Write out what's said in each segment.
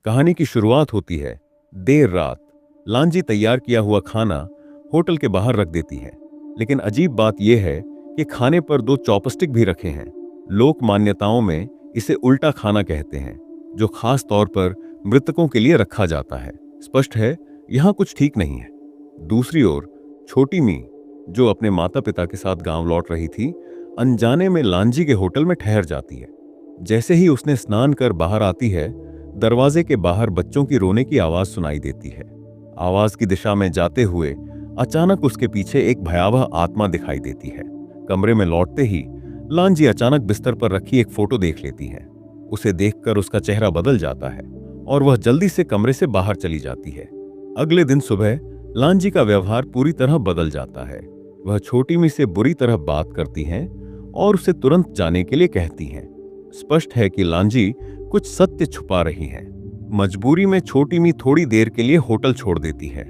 कहानी की शुरुआत होती है देर रात। लांजी तैयार किया हुआ खाना होटल के बाहर रख देती है, लेकिन अजीब बात यह है कि खाने पर 2 चॉपस्टिक भी रखे हैं। लोक मान्यताओं में इसे उल्टा खाना कहते हैं, जो खास तौर पर मृतकों के लिए रखा जाता है। स्पष्ट है, यहां कुछ ठीक नहीं है। दूसरी ओर छोटी मी, जो अपने माता पिता के साथ गांव लौट रही थी, अनजाने में लांजी के होटल में ठहर जाती है। जैसे ही उसने स्नान कर बाहर आती है, दरवाजे के बाहर बच्चों की रोने की आवाज सुनाई देती है। आवाज की दिशा में जाते हुए अचानक उसके पीछे एक भयावह आत्मा दिखाई देती है। कमरे में लौटते ही लांजी अचानक बिस्तर पर रखी एक फोटो देख लेती है। उसे देखकर उसका चेहरा बदल जाता है और वह जल्दी से कमरे से बाहर चली जाती है। अगले दिन सुबह लांजी का व्यवहार पूरी तरह बदल जाता है। वह छोटी मी से बुरी तरह बात करती हैं और उसे तुरंत जाने के लिए कहती हैं। स्पष्ट है कि लांजी कुछ सत्य छुपा रही है। मजबूरी में छोटी मी थोड़ी देर के लिए होटल छोड़ देती है।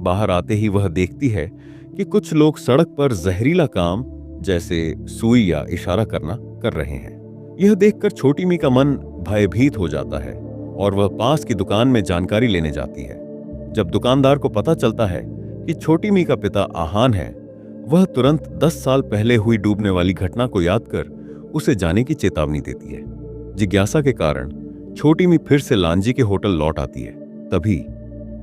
बाहर आते ही वह देखती है कि कुछ लोग सड़क पर जहरीला काम जैसे सुई या इशारा करना कर रहे हैं। यह देखकर छोटी मी का मन भयभीत हो जाता है और वह पास की दुकान में जानकारी लेने जाती है। जब दुकानदार को पता चलता है कि छोटी मी का पिता आहान है, वह तुरंत 10 साल पहले हुई डूबने वाली घटना को याद कर उसे जाने की चेतावनी देती है। जिज्ञासा के कारण छोटी मी फिर से लांजी के होटल लौट आती है। तभी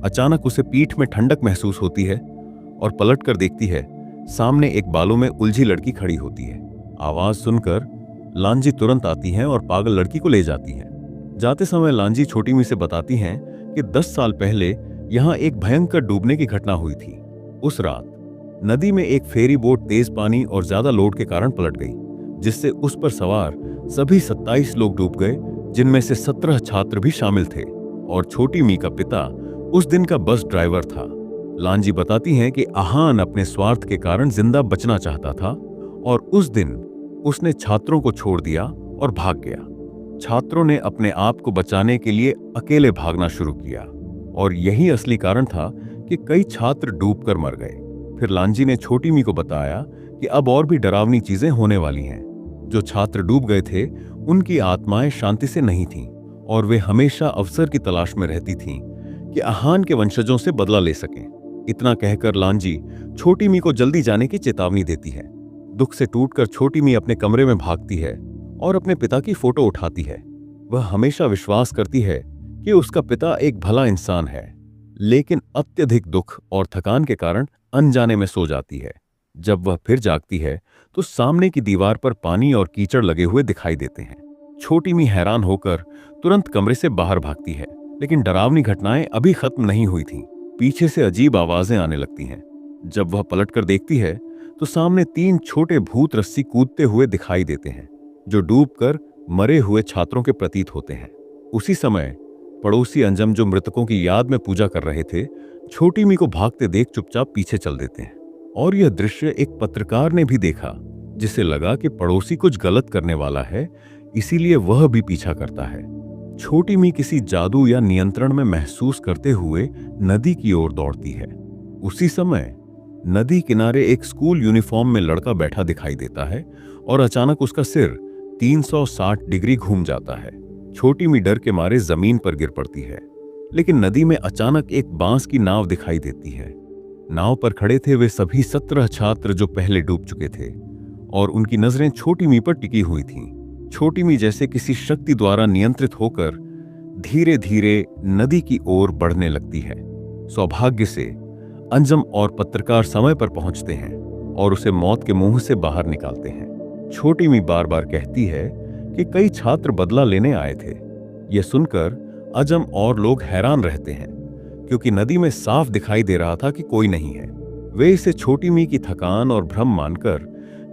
अचानक उसे पीठ में ठंडक महसूस होती है और पलट कर देखती है, सामने एक बालों में उलझी लड़की खड़ी होती है। आवाज सुनकर लांजी तुरंत आती है और पागल लड़की को ले जाती है। जाते समय लांजी छोटी मी से बताती हैं कि 10 साल पहले यहां एक भयंकर डूबने की घटना हुई थी। उस रात नदी में एक फेरी बोट तेज पानी और ज्यादा लोड के कारण पलट गई, जिससे उस पर सवार सभी 27 लोग डूब गए, जिनमें से 17 छात्र भी शामिल थे और छोटी मी का पिता उस दिन का बस ड्राइवर था। लांजी बताती हैं कि आहान अपने स्वार्थ के कारण जिंदा बचना चाहता था और उस दिन उसने छात्रों को छोड़ दिया और भाग गया। छात्रों ने अपने आप को बचाने के लिए अकेले भागना शुरू किया और यही असली कारण था कि कई छात्र डूबकर मर गए। फिर लांजी ने छोटी मी को बताया कि अब और भी डरावनी चीजें होने वाली हैं। जो छात्र डूब गए थे, उनकी आत्माएं शांति से नहीं थीं और वे हमेशा अवसर की तलाश में रहती थीं कि आहान के वंशजों से बदला ले सकें। इतना कहकर लांजी छोटी मी को जल्दी जाने की चेतावनी देती है। दुख से टूटकर छोटी मी अपने कमरे में भागती है और अपने पिता की फोटो उठाती है। वह हमेशा विश्वास करती है कि उसका पिता एक भला इंसान है, लेकिन अत्यधिक दुख और थकान के कारण अनजाने में सो जाती है। जब वह फिर जागती है तो सामने की दीवार पर पानी और कीचड़ लगे हुए दिखाई देते हैं। छोटी मी हैरान होकर तुरंत कमरे से बाहर भागती है, लेकिन डरावनी घटनाएं अभी खत्म नहीं हुई थीं। पीछे से अजीब आवाजें आने लगती हैं। जब वह पलटकर देखती है तो सामने 3 छोटे भूत रस्सी कूदते हुए दिखाई देते हैं, जो डूबकर मरे हुए छात्रों के प्रतीत होते हैं। उसी समय पड़ोसी अंजम, जो मृतकों की याद में पूजा कर रहे थे, छोटी मी को भागते देख चुपचाप पीछे चल देते हैं। और यह दृश्य एक पत्रकार ने भी देखा, जिसे लगा कि पड़ोसी कुछ गलत करने वाला है, इसीलिए वह भी पीछा करता है। छोटी मी किसी जादू या नियंत्रण में महसूस करते हुए नदी की ओर दौड़ती है। उसी समय नदी किनारे एक स्कूल यूनिफॉर्म में लड़का बैठा दिखाई देता है और अचानक उसका सिर 360 डिग्री घूम जाता है। छोटी मी डर के मारे जमीन पर गिर पड़ती है, लेकिन नदी में अचानक एक बांस की नाव दिखाई देती है। नाव पर खड़े थे वे सभी 17 छात्र जो पहले डूब चुके थे और उनकी नजरें छोटी मी पर टिकी हुई थीं। छोटी मी जैसे किसी शक्ति द्वारा नियंत्रित होकर धीरे धीरे नदी की ओर बढ़ने लगती है। सौभाग्य से अंजम और पत्रकार समय पर पहुंचते हैं और उसे मौत के मुंह से बाहर निकालते हैं। छोटी मी बार बार कहती है कि कई छात्र बदला लेने आए थे। यह सुनकर अंजम और लोग हैरान रहते हैं, क्योंकि नदी में साफ दिखाई दे रहा था कि कोई नहीं है। वे इसे छोटी मी की थकान और भ्रम मानकर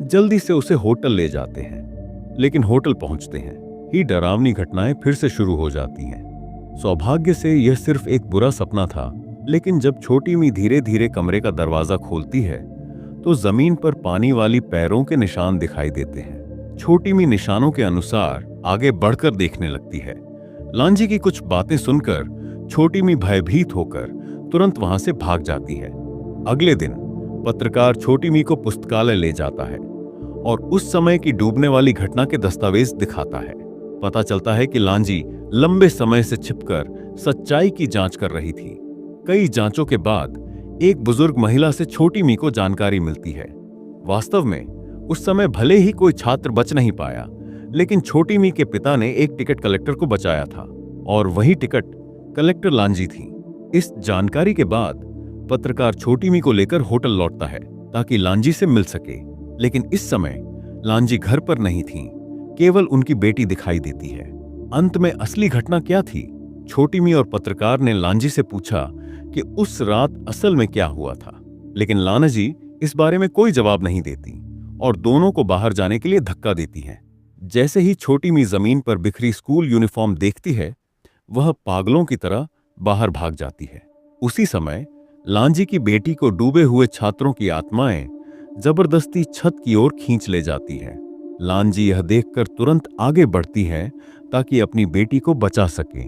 जल्दी से उसे होटल ले जाते हैं, लेकिन होटल पहुंचते हैं ही डरावनी घटनाएं फिर से शुरू हो जाती हैं। सौभाग्य से यह सिर्फ एक बुरा सपना था, लेकिन जब छोटी मी धीरे धीरे कमरे का दरवाजा खोलती है तो जमीन पर पानी वाली पैरों के निशान दिखाई देते हैं। छोटी मी निशानों के अनुसार आगे बढ़कर देखने लगती है। लांजी की कुछ बातें सुनकर छोटी मी भयभीत होकर तुरंत वहां से भाग जाती है। अगले दिन पत्रकार छोटी मी को पुस्तकालय ले जाता है और उस समय की डूबने वाली घटना के दस्तावेज दिखाता है। पता चलता है कि लांजी लंबे समय से छिपकर सच्चाई की जांच कर रही थी। कई जांचों के बाद एक बुजुर्ग महिला से छोटी मी को जानकारी मिलती है। वास्तव में उस समय भले ही कोई छात्र बच नहीं पाया, लेकिन छोटी मी के पिता ने एक टिकट कलेक्टर को बचाया था और वही टिकट कलेक्टर लांजी थी। इस जानकारी के बाद पत्रकार छोटी मी को लेकर होटल लौटता है ताकि लांजी से मिल सके, लेकिन इस समय लांजी घर पर नहीं थी, केवल उनकी बेटी दिखाई देती है। अंत में असली घटना क्या थी? छोटी मी और पत्रकार ने लांजी से पूछा कि उस रात असल में क्या हुआ था, लेकिन लांजी इस बारे में कोई जवाब नहीं देती और दोनों को बाहर जाने के लिए धक्का देती है। जैसे ही छोटी मी जमीन पर बिखरी स्कूल यूनिफॉर्म देखती है, वह पागलों की तरह बाहर भाग जाती है। उसी समय लांजी की बेटी को डूबे हुए छात्रों की आत्माएं जबरदस्ती छत की ओर खींच ले जाती है। लांजी यह देखकर तुरंत आगे बढ़ती है ताकि अपनी बेटी को बचा सके।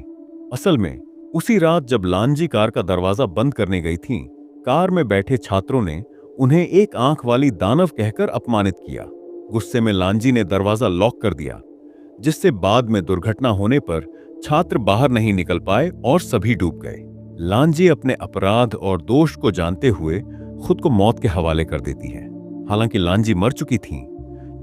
असल में उसी रात जब लांजी कार का दरवाजा बंद करने गई थी, कार में बैठे छात्रों ने उन्हें एक आंख वाली दानव कहकर अपमानित किया। गुस्से में लांजी ने दरवाजा लॉक कर दिया, जिससे बाद में दुर्घटना होने पर छात्र बाहर नहीं निकल पाए और सभी डूब गए। लांजी अपने अपराध और दोष को जानते हुए खुद को मौत के हवाले कर देती है। हालांकि लांजी मर चुकी थी,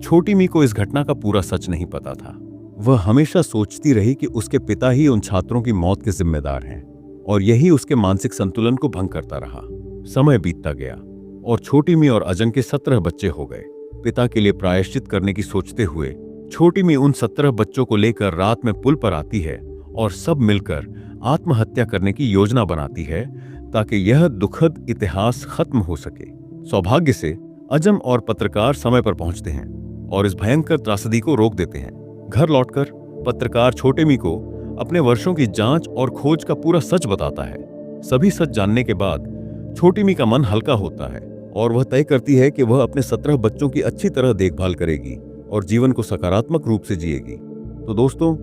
छोटी मी को इस घटना का पूरा सच नहीं पता था। वह हमेशा सोचती रही कि उसके पिता ही उन छात्रों की मौत के जिम्मेदार हैं और यही उसके मानसिक संतुलन को भंग करता रहा। समय बीतता गया और छोटी मी और अजंग के 17 बच्चे हो गए। पिता के लिए प्रायश्चित करने की सोचते हुए छोटी मी उन 17 बच्चों को लेकर रात में पुल पर आती है और सब मिलकर आत्महत्या करने की योजना बनाती है ताकि यह दुखद इतिहास खत्म हो सके। सौभाग्य से अजम और पत्रकार समय पर पहुंचते हैं और इस भयंकर त्रासदी को रोक देते हैं। घर लौटकर पत्रकार छोटे मी को अपने वर्षों की जांच और खोज का पूरा सच बताता है। सभी सच जानने के बाद छोटी मी का मन हल्का होता है और वह तय करती है कि वह अपने 17 बच्चों की अच्छी तरह देखभाल करेगी और जीवन को सकारात्मक रूप से जिएगी। तो दोस्तों,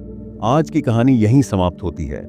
आज की कहानी यहीं समाप्त होती है।